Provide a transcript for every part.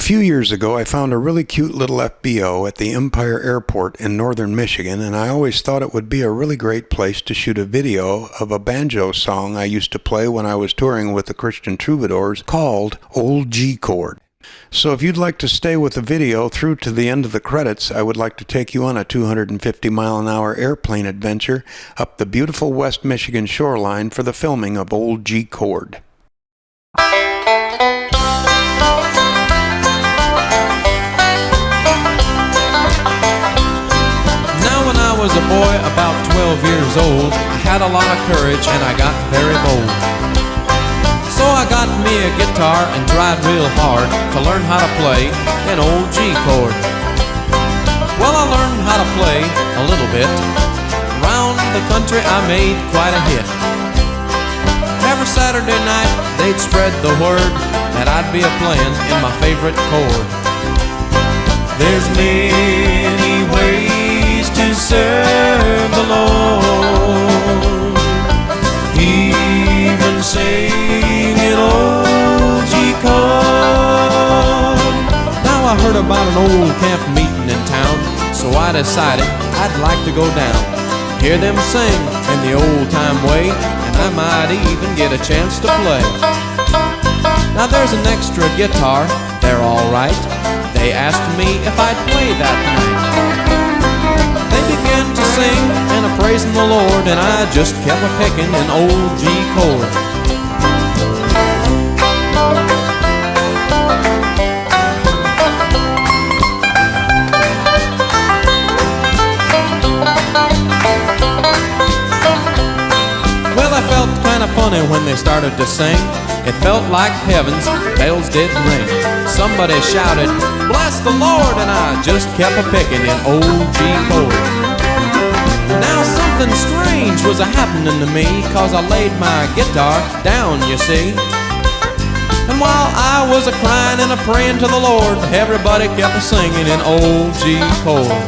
few years ago, I found a really cute little FBO at the Empire Airport in northern Michigan, and I always thought it would be a really great place to shoot a video of a banjo song I used to play when I was touring with the Christian Troubadours called Old G Chord. So if you'd like to stay with the video through to the end of the credits, I would like to take you on a 250-mile-an-hour airplane adventure up the beautiful West Michigan shoreline for the filming of Old G Chord. I was a boy about 12 years old. I had a lot of courage and I got very bold. So I got me a guitar and tried real hard to learn how to play an old G chord. Well, I learned how to play a little bit. Around the country I made quite a hit. Every Saturday night they'd spread the word that I'd be a-playing in my favorite chord. There's many ways to serve the Lord, even singing old G chord. Now I heard about an old camp meeting in town, so I decided I'd like to go down, hear them sing in the old-time way, and I might even get a chance to play. Now there's an extra guitar, they're alright. They asked me if I'd play that night. They began to sing and a-praising the Lord, and I just kept a-picking an old G chord. Well, I felt kind of funny when they started to sing. It felt like heaven's bells did ring. Somebody shouted, "Bless the Lord," and I just kept a-picking in old G chord. Now something strange was a-happening to me, 'cause I laid my guitar down, you see. And while I was a-crying and a-praying to the Lord, everybody kept a-singing in old G chord.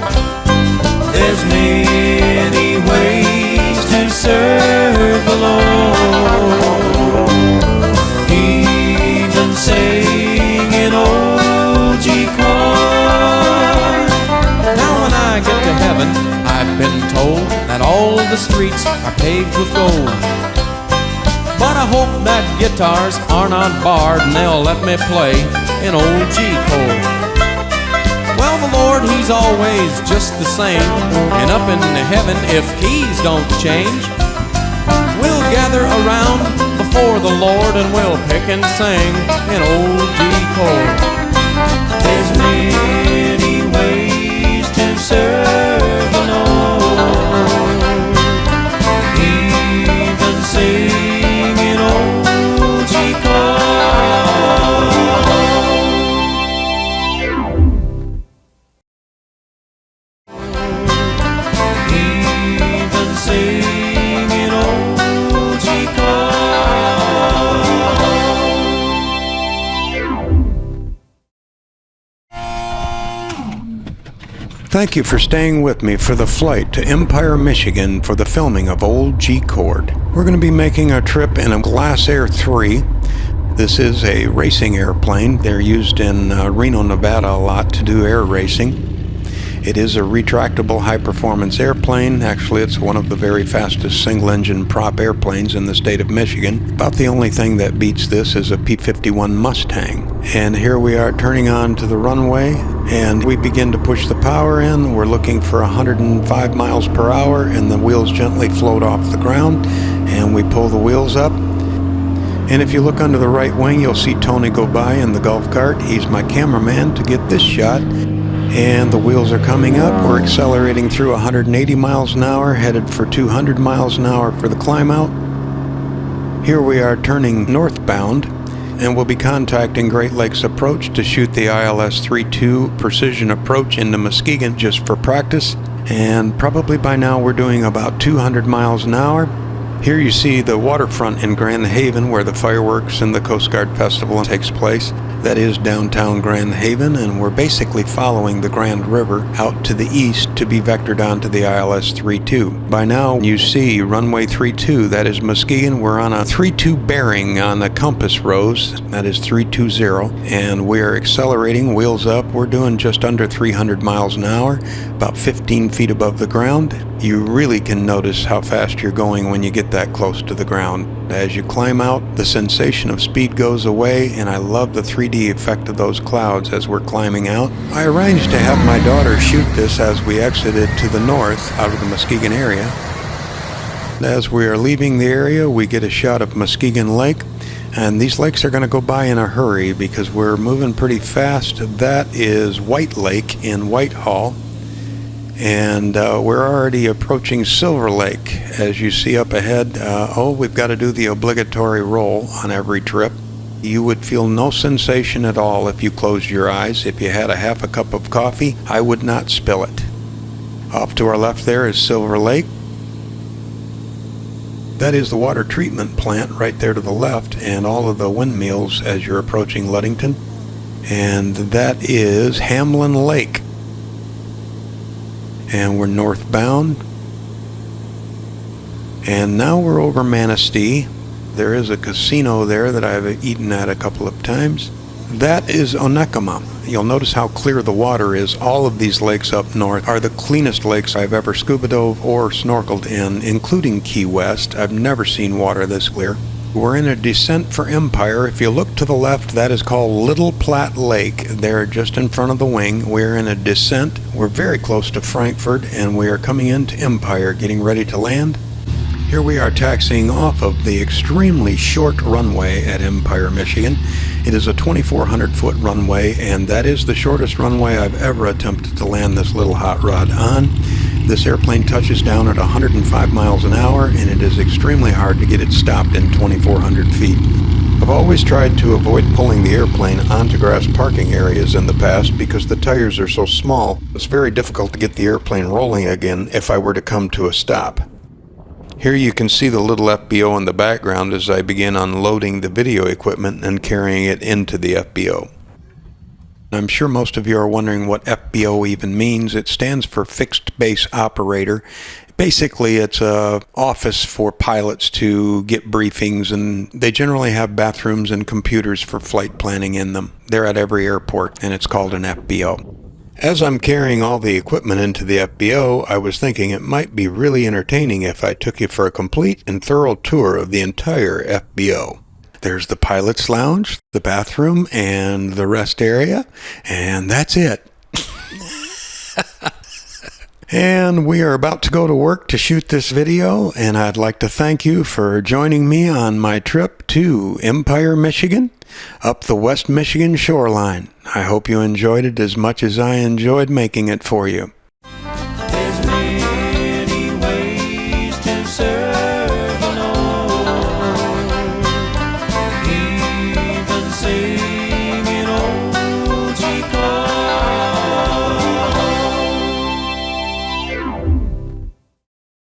There's many ways to serve the Lord, even singing old G chord. Now when I get to heaven, I've been told that all the streets are paved with gold. But I hope that guitars are not barred and they'll let me play an old G chord. Well, the Lord, He's always just the same, and up in heaven, if keys don't change, we'll gather around before the Lord and we'll pick and sing an old G chord. There's many ways to serve the Lord, even singing old G chord. Even singing old G chord. Thank you for staying with me for the flight to Empire, Michigan for the filming of Old G Chord. We're going to be making a trip in a Glass Air 3. This is a racing airplane. They're used in Reno, Nevada a lot to do air racing. It is a retractable high-performance airplane. Actually, it's one of the very fastest single-engine prop airplanes in the state of Michigan. About the only thing that beats this is a P-51 Mustang. And here we are turning on to the runway, and we begin to push the power in. We're looking for 105 miles per hour, and the wheels gently float off the ground, and we pull the wheels up. And if you look under the right wing, you'll see Tony go by in the golf cart. He's my cameraman to get this shot. And the wheels are coming up. We're accelerating through 180 miles an hour, headed for 200 miles an hour for the climb out. Here we are turning northbound, and we'll be contacting Great Lakes Approach to shoot the ILS-32 Precision Approach into Muskegon just for practice. And probably by now we're doing about 200 miles an hour. Here you see the waterfront in Grand Haven, where the fireworks and the Coast Guard Festival takes place. That is downtown Grand Haven, and we're basically following the Grand River out to the east to be vectored onto the ILS 32. By now you see runway 32, that is Muskegon. We're on a 32 bearing on the compass rose, that is 320, and we're accelerating, wheels up. We're doing just under 300 miles an hour, about 15 feet above the ground. You really can notice how fast you're going when you get that close to the ground. As you climb out, the sensation of speed goes away, and I love the 3D effect of those clouds as we're climbing out. I arranged to have my daughter shoot this as we exited to the north out of the Muskegon area. As we are leaving the area, we get a shot of Muskegon Lake, and these lakes are going to go by in a hurry because we're moving pretty fast. That is White Lake in Whitehall. And we're already approaching Silver Lake. As you see up ahead, we've got to do the obligatory roll on every trip. You would feel no sensation at all if you closed your eyes. If you had a half a cup of coffee, I would not spill it. Off to our left there is Silver Lake. That is the water treatment plant right there to the left, and all of the windmills as you're approaching Ludington. And that is Hamlin Lake. And we're northbound, and now we're over Manistee. There is a casino there that I've eaten at a couple of times. That is Onekama. You'll notice how clear the water is. All of these lakes up north are the cleanest lakes I've ever scuba dove or snorkeled in, including Key West. I've never seen water this clear. We're in a descent for Empire. If you look to the left, that is called Little Platte Lake. They're just in front of the wing. We're in a descent. We're very close to Frankfurt, and we are coming into Empire, getting ready to land. Here we are taxiing off of the extremely short runway at Empire, Michigan. It is a 2,400-foot runway, and that is the shortest runway I've ever attempted to land this little hot rod on. This airplane touches down at 105 miles an hour, and it is extremely hard to get it stopped in 2,400 feet. I've always tried to avoid pulling the airplane onto grass parking areas in the past because the tires are so small. It's very difficult to get the airplane rolling again if I were to come to a stop. Here you can see the little FBO in the background as I begin unloading the video equipment and carrying it into the FBO. I'm sure most of you are wondering what FBO even means. It stands for Fixed Base Operator. Basically, it's an office for pilots to get briefings, and they generally have bathrooms and computers for flight planning in them. They're at every airport, and it's called an FBO. As I'm carrying all the equipment into the FBO, I was thinking it might be really entertaining if I took you for a complete and thorough tour of the entire FBO. There's the pilot's lounge, the bathroom, and the rest area, and that's it. And we are about to go to work to shoot this video, and I'd like to thank you for joining me on my trip to Empire, Michigan, up the West Michigan shoreline. I hope you enjoyed it as much as I enjoyed making it for you.